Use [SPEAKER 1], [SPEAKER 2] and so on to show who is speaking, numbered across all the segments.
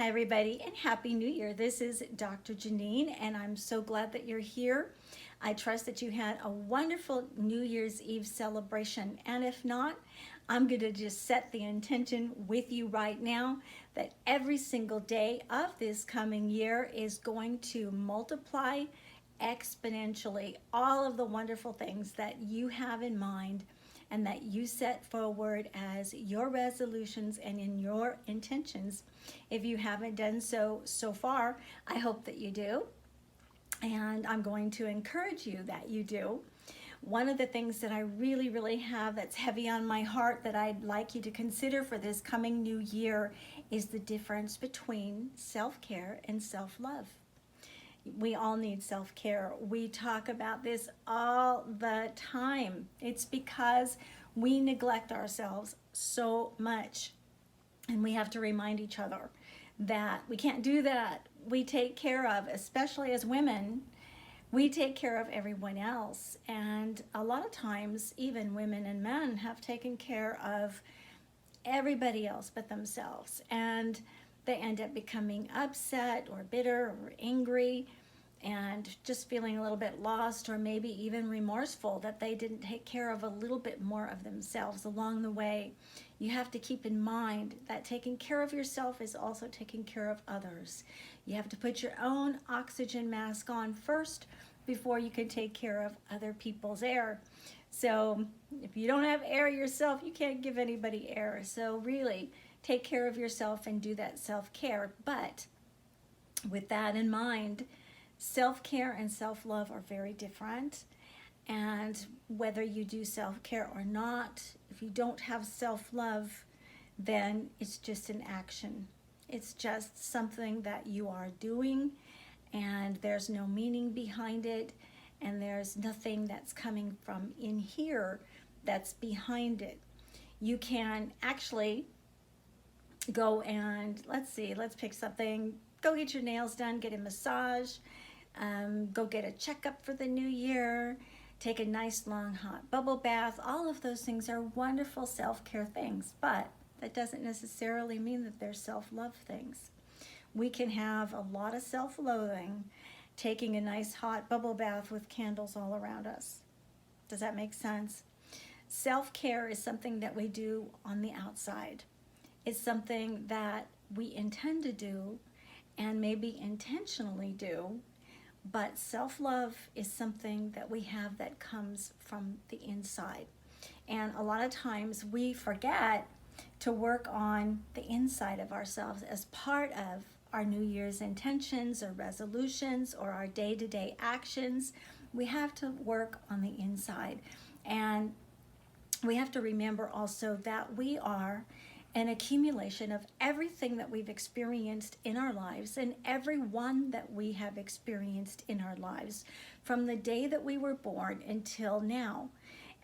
[SPEAKER 1] Hi, everybody, and Happy New Year. This is Dr. Janine, and I'm so glad that you're here. I trust that you had a wonderful New Year's Eve celebration, and if not, I'm going to just set the intention with you right now that every single day of this coming year is going to multiply exponentially all of the wonderful things that you have in mind and that you set forward as your resolutions and in your intentions. If you haven't done so far, I hope that you do. And I'm going to encourage you that you do. One of the things that I really have that's heavy on my heart that I'd like you to consider for this coming new year is the difference between self-care and self-love. We all need self-care. We talk about this all the time. It's because we neglect ourselves so much. And we have to remind each other that we can't do that. We take care of, especially as women, we take care of everyone else. And a lot of times, even women and men have taken care of everybody else but themselves. And they end up becoming upset or bitter or angry and just feeling a little bit lost or maybe even remorseful that they didn't take care of a little bit more of themselves along the way. You have to keep in mind that taking care of yourself is also taking care of others. You have to put your own oxygen mask on first before you can take care of other people's air. So if you don't have air yourself, you can't give anybody air. So really take care of yourself and do that self-care. But with that in mind, self-care and self-love are very different. And whether you do self-care or not, if you don't have self-love, then it's just an action. It's just something that you are doing, and there's no meaning behind it, and there's nothing that's coming from in here that's behind it. You can actually go and, let's pick something. Go get your nails done, get a massage, go get a checkup for the new year, take a nice long hot bubble bath. All of those things are wonderful self-care things, but that doesn't necessarily mean that they're self-love things. We can have a lot of self-loathing taking a nice hot bubble bath with candles all around us. Does that make sense? Self-care is something that we do on the outside. It's something that we intend to do and maybe intentionally do. But self-love is something that we have that comes from the inside. And a lot of times we forget to work on the inside of ourselves as part of our New Year's intentions or resolutions or our day-to-day actions. We have to work on the inside. And we have to remember also that we are an accumulation of everything that we've experienced in our lives and everyone that we have experienced in our lives from the day that we were born until now.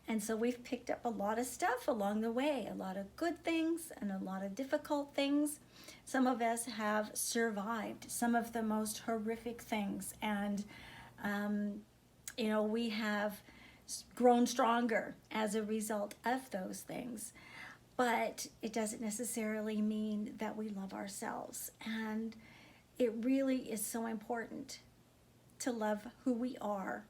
[SPEAKER 1] And so we've picked up a lot of stuff along the way, a lot of good things and a lot of difficult things. Some of us have survived some of the most horrific things, and we have grown stronger as a result of those things. But it doesn't necessarily mean that we love ourselves. And it really is so important to love who we are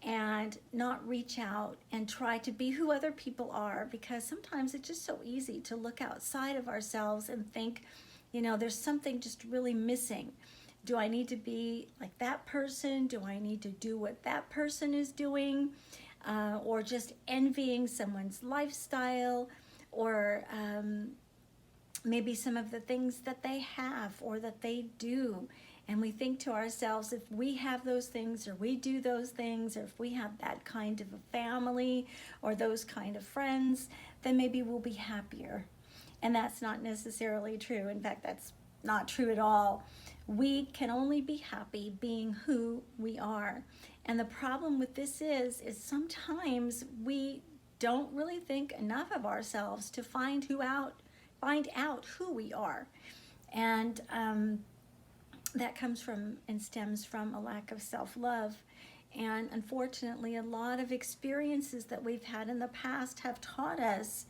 [SPEAKER 1] and not reach out and try to be who other people are, because sometimes it's just so easy to look outside of ourselves and think, there's something just really missing. Do I need to be like that person? Do I need to do what that person is doing? Or just envying someone's lifestyle, or maybe some of the things that they have or that they do. And we think to ourselves, if we have those things or we do those things, or if we have that kind of a family or those kind of friends, then maybe we'll be happier. And that's not necessarily true. In fact, that's not true at all. We can only be happy being who we are. And the problem with this is sometimes we don't really think enough of ourselves to find out who we are. And that comes from and stems from a lack of self-love. And unfortunately, a lot of experiences that we've had in the past have taught us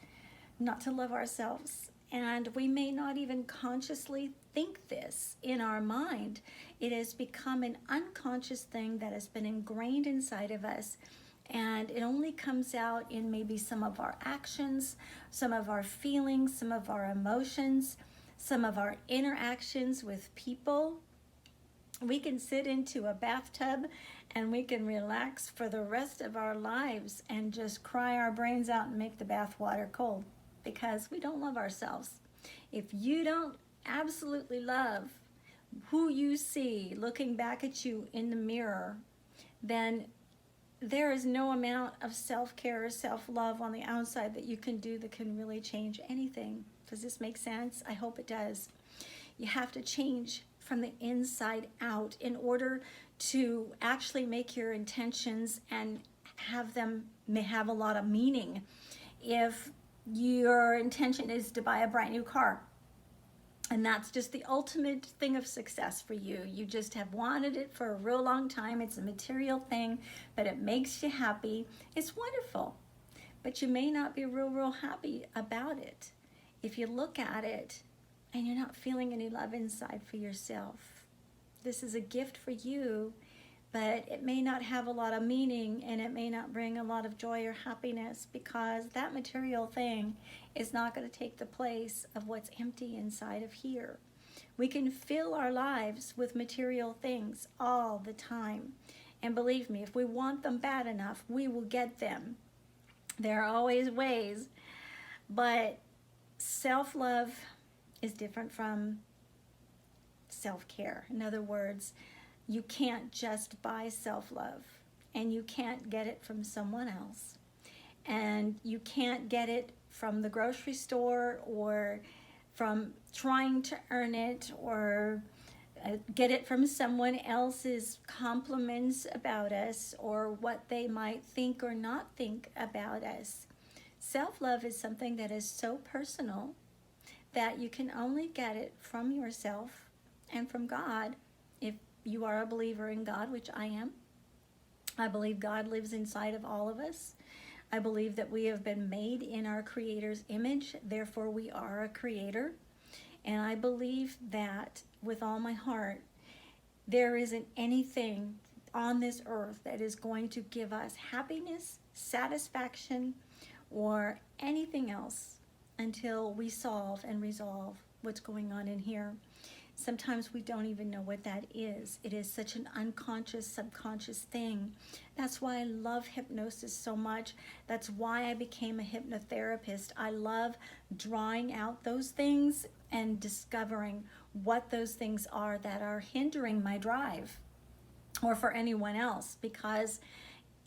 [SPEAKER 1] not to love ourselves And we may not even consciously think this in our mind. It has become an unconscious thing that has been ingrained inside of us. And it only comes out in maybe some of our actions, some of our feelings, some of our emotions, some of our interactions with people. We can sit into a bathtub and we can relax for the rest of our lives and just cry our brains out and make the bath water cold because we don't love ourselves. If you don't absolutely love who you see looking back at you in the mirror, then there is no amount of self-care or self-love on the outside that you can do that can really change anything. Does this make sense? I hope it does. You have to change from the inside out in order to actually make your intentions and have them have a lot of meaning. If your intention is to buy a brand new car, and that's just the ultimate thing of success for you. You just have wanted it for a real long time. It's a material thing, but it makes you happy. It's wonderful, but you may not be real happy about it if you look at it and you're not feeling any love inside for yourself. This is a gift for you, but it may not have a lot of meaning and it may not bring a lot of joy or happiness because that material thing is not going to take the place of what's empty inside of here. We can fill our lives with material things all the time. And believe me, if we want them bad enough, we will get them. There are always ways, but self-love is different from self-care. In other words, you can't just buy self-love, and you can't get it from someone else, and you can't get it from the grocery store or from trying to earn it or get it from someone else's compliments about us or what they might think or not think about us. Self-love is something that is so personal that you can only get it from yourself and from God. If you are a believer in God, which I am, I believe God lives inside of all of us. I believe that we have been made in our Creator's image, therefore we are a creator. And I believe that with all my heart, there isn't anything on this earth that is going to give us happiness, satisfaction, or anything else until we solve and resolve what's going on in here. Sometimes we don't even know what that is. It is such an unconscious, subconscious thing. That's why I love hypnosis so much. That's why I became a hypnotherapist. I love drawing out those things and discovering what those things are that are hindering my drive, or for anyone else, because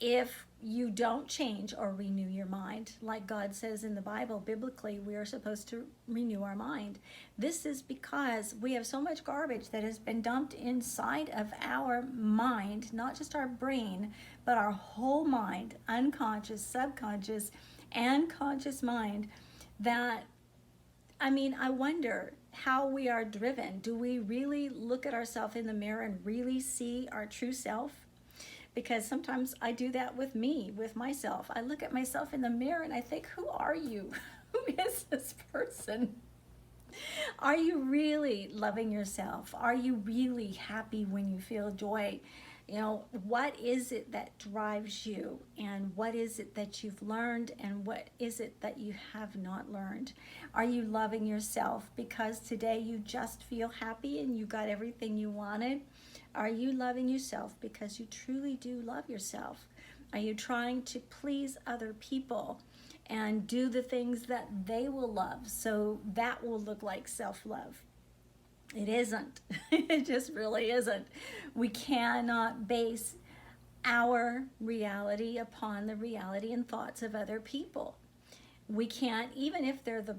[SPEAKER 1] if you don't change or renew your mind, like God says in the Bible, biblically, we are supposed to renew our mind. This is because we have so much garbage that has been dumped inside of our mind, not just our brain, but our whole mind, unconscious, subconscious, and conscious mind, that, I wonder how we are driven. Do we really look at ourselves in the mirror and really see our true self? Because sometimes I do that with myself. I look at myself in the mirror and I think, who are you? Who is this person? Are you really loving yourself? Are you really happy when you feel joy? What is it that drives you? And what is it that you've learned? And what is it that you have not learned? Are you loving yourself because today you just feel happy and you got everything you wanted? Are you loving yourself because you truly do love yourself? Are you trying to please other people and do the things that they will love so that will look like self-love? It isn't. It just really isn't. We cannot base our reality upon the reality and thoughts of other people. We can't, even if they're the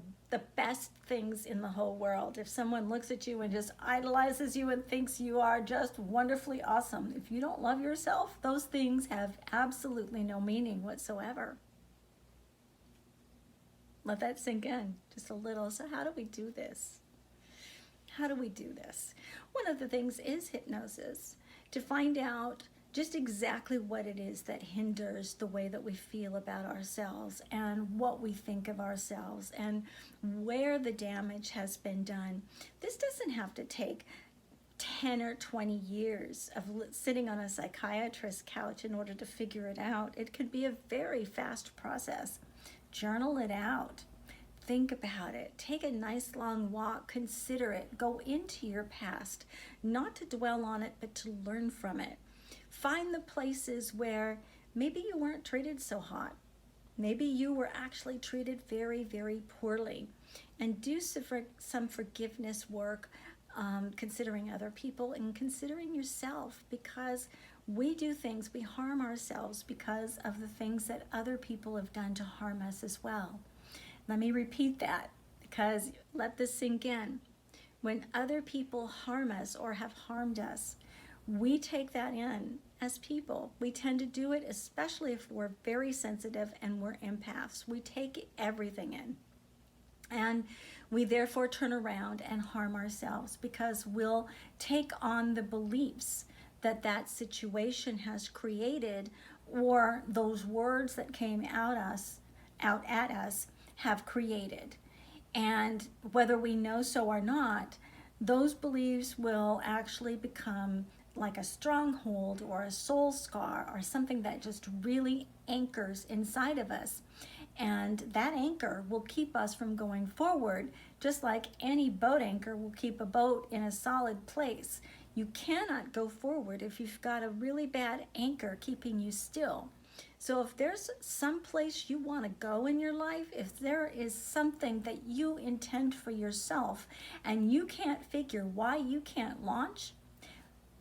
[SPEAKER 1] best things in the whole world. If someone looks at you and just idolizes you and thinks you are just wonderfully awesome, if you don't love yourself, those things have absolutely no meaning whatsoever. Let that sink in just a little. So how do we do this? How do we do this? One of the things is hypnosis, to find out just exactly what it is that hinders the way that we feel about ourselves and what we think of ourselves and where the damage has been done. This doesn't have to take 10 or 20 years of sitting on a psychiatrist's couch in order to figure it out. It could be a very fast process. Journal it out. Think about it. Take a nice long walk. Consider it. Go into your past, not to dwell on it, but to learn from it. Find the places where maybe you weren't treated so hot. Maybe you were actually treated very, very poorly. And do some forgiveness work, considering other people and considering yourself, because we do things, we harm ourselves because of the things that other people have done to harm us as well. Let me repeat that, because let this sink in. When other people harm us or have harmed us, we take that in as people. We tend to do it, especially if we're very sensitive and we're empaths. We take everything in. And we therefore turn around and harm ourselves, because we'll take on the beliefs that that situation has created, or those words that came out at us have created. And whether we know so or not, those beliefs will actually become like a stronghold or a soul scar or something that just really anchors inside of us. And that anchor will keep us from going forward, just like any boat anchor will keep a boat in a solid place. You cannot go forward if you've got a really bad anchor keeping you still. So if there's some place you want to go in your life, if there is something that you intend for yourself and you can't figure why you can't launch,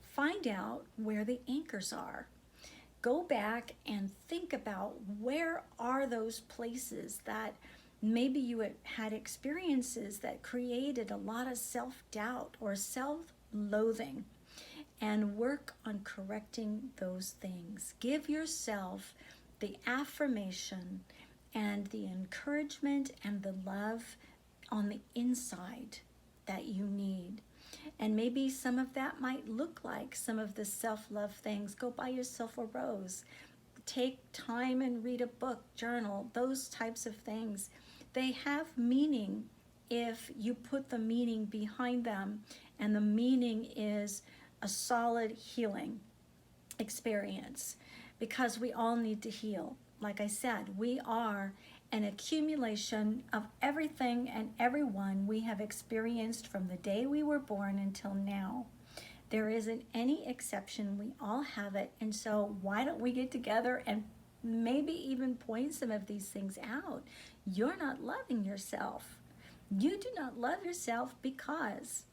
[SPEAKER 1] find out where the anchors are. Go back and think about, where are those places that maybe you had experiences that created a lot of self-doubt or self-loathing, and work on correcting those things. Give yourself the affirmation and the encouragement and the love on the inside that you need. And maybe some of that might look like some of the self-love things. Go buy yourself a rose. Take time and read a book, journal, those types of things. They have meaning if you put the meaning behind them, and the meaning is a solid healing experience, because we all need to heal. Like I said, we are an accumulation of everything and everyone we have experienced from the day we were born until now. There isn't any exception. We all have it. And so why don't we get together and maybe even point some of these things out? You're not loving yourself. You do not love yourself because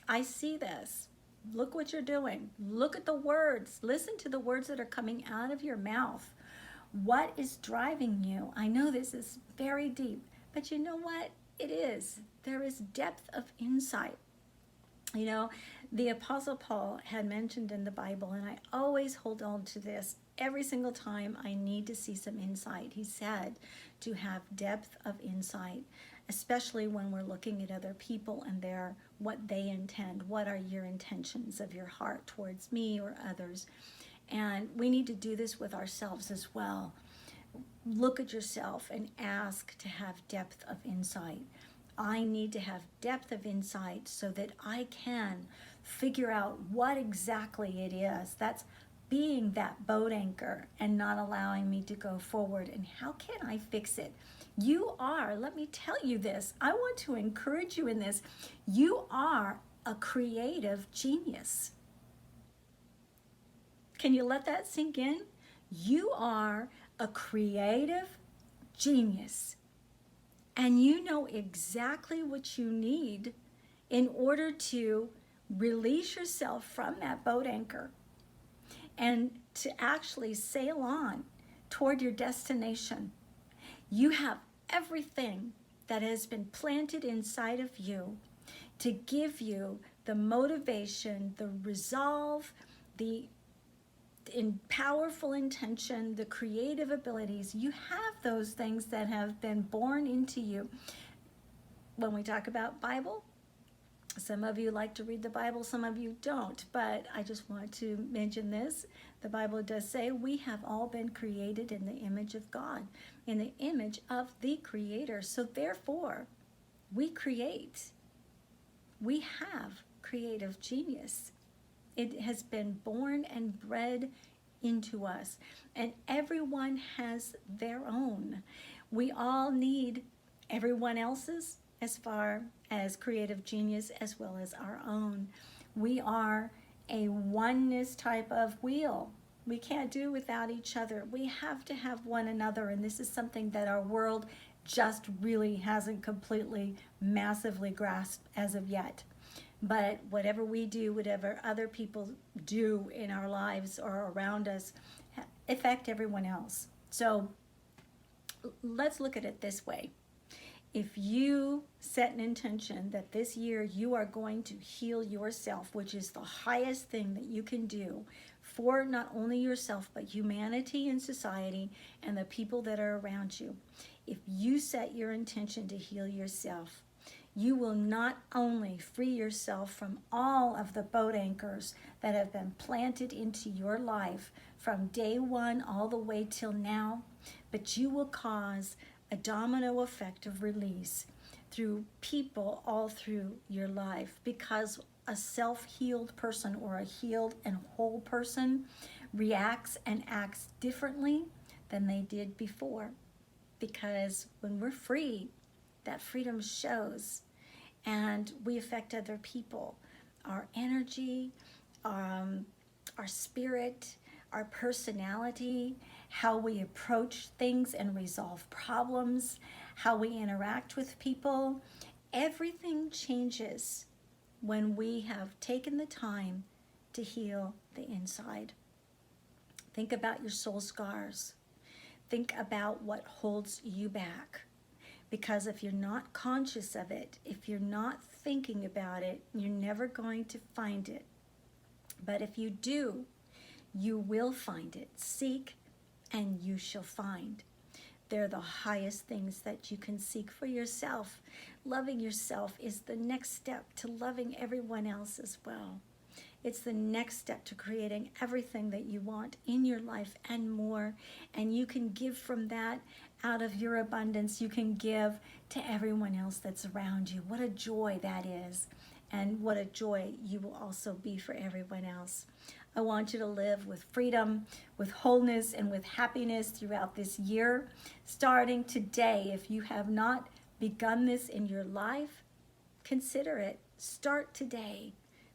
[SPEAKER 1] I see this. Look what you're doing. Look at the words. Listen to the words that are coming out of your mouth. What is driving you? I know this is very deep, but you know what? It is. There is depth of insight. You know, the Apostle Paul had mentioned in the Bible, and I always hold on to this every single time I need to see some insight. He said to have depth of insight, especially when we're looking at other people and what they intend. What are your intentions of your heart towards me or others? And we need to do this with ourselves as well. Look at yourself and ask to have depth of insight. I need to have depth of insight so that I can figure out what exactly it is that's being that boat anchor and not allowing me to go forward. And how can I fix it? You are, let me tell you this, I want to encourage you in this. You are a creative genius. Can you let that sink in? You are a creative genius. And you know exactly what you need in order to release yourself from that boat anchor and to actually sail on toward your destination. You have everything that has been planted inside of you to give you the motivation, the resolve, the powerful intention, the creative abilities. You have those things that have been born into you. When we talk about Bible, Some of you like to read the Bible, some of you don't, but I just want to mention this. The Bible does say we have all been created in the image of God, in the image of the Creator. So therefore, we create. We have creative genius. It has been born and bred into us, and everyone has their own. We all need everyone else's as far as creative genius as well as our own. We are a oneness type of wheel. We can't do without each other. We have to have one another, and this is something that our world just really hasn't completely, massively grasped as of yet. But whatever we do, whatever other people do in our lives or around us, affect everyone else. So let's look at it this way. If you set an intention that this year you are going to heal yourself, which is the highest thing that you can do for not only yourself, but humanity and society and the people that are around you, if you set your intention to heal yourself, you will not only free yourself from all of the boat anchors that have been planted into your life from day one all the way till now, but you will cause a domino effect of release through people all through your life, because a self-healed person or a healed and whole person reacts and acts differently than they did before. Because when we're free, that freedom shows and we affect other people. Our energy, our spirit, our personality, how we approach things and resolve problems, how we interact with people, everything changes when we have taken the time to heal the inside. Think about your soul scars. Think about what holds you back. Because if you're not conscious of it, if you're not thinking about it, you're never going to find it. But if you do, you will find it. Seek and you shall find. They're the highest things that you can seek for yourself. Loving yourself is the next step to loving everyone else as well. It's the next step to creating everything that you want in your life and more. And you can give from that out of your abundance. You can give to everyone else that's around you. What a joy that is. And what a joy you will also be for everyone else. I want you to live with freedom, with wholeness, and with happiness throughout this year. Starting today, if you have not begun this in your life, consider it. Start today.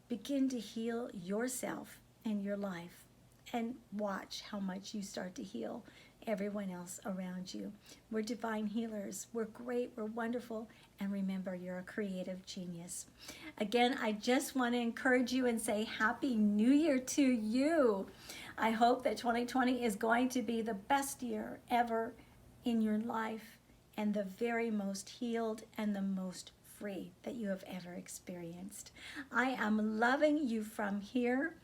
[SPEAKER 1] Begin to heal yourself and your life, and watch how much you start to heal everyone else around you. We're divine healers. We're great. We're wonderful. And remember, you're a creative genius. Again, I just want to encourage you and say Happy New Year to you. I hope that 2020 is going to be the best year ever in your life, and the very most healed and the most free that you have ever experienced. I am loving you from here,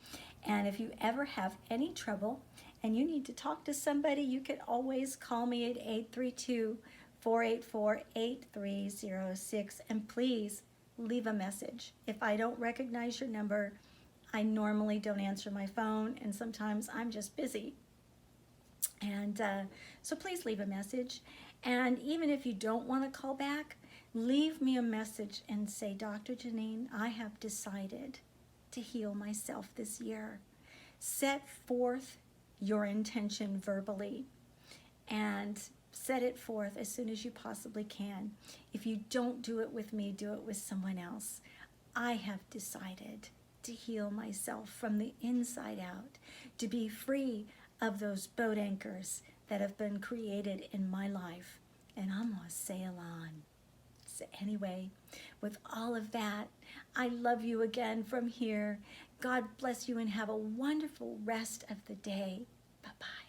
[SPEAKER 1] and if you ever have any trouble and you need to talk to somebody, you can always call me at 832-484-8306, and please leave a message. If I don't recognize your number, I normally don't answer my phone, and sometimes I'm just busy. And so please leave a message. And even if you don't want to call back, leave me a message and say, Dr. Janine, I have decided to heal myself this year. Set forth your intention verbally and set it forth as soon as you possibly can. If you don't do it with me, do it with someone else. I have decided to heal myself from the inside out, to be free of those boat anchors that have been created in my life. And I'm going to sail on. So anyway, with all of that, I love you again from here. God bless you and have a wonderful rest of the day. Bye-bye.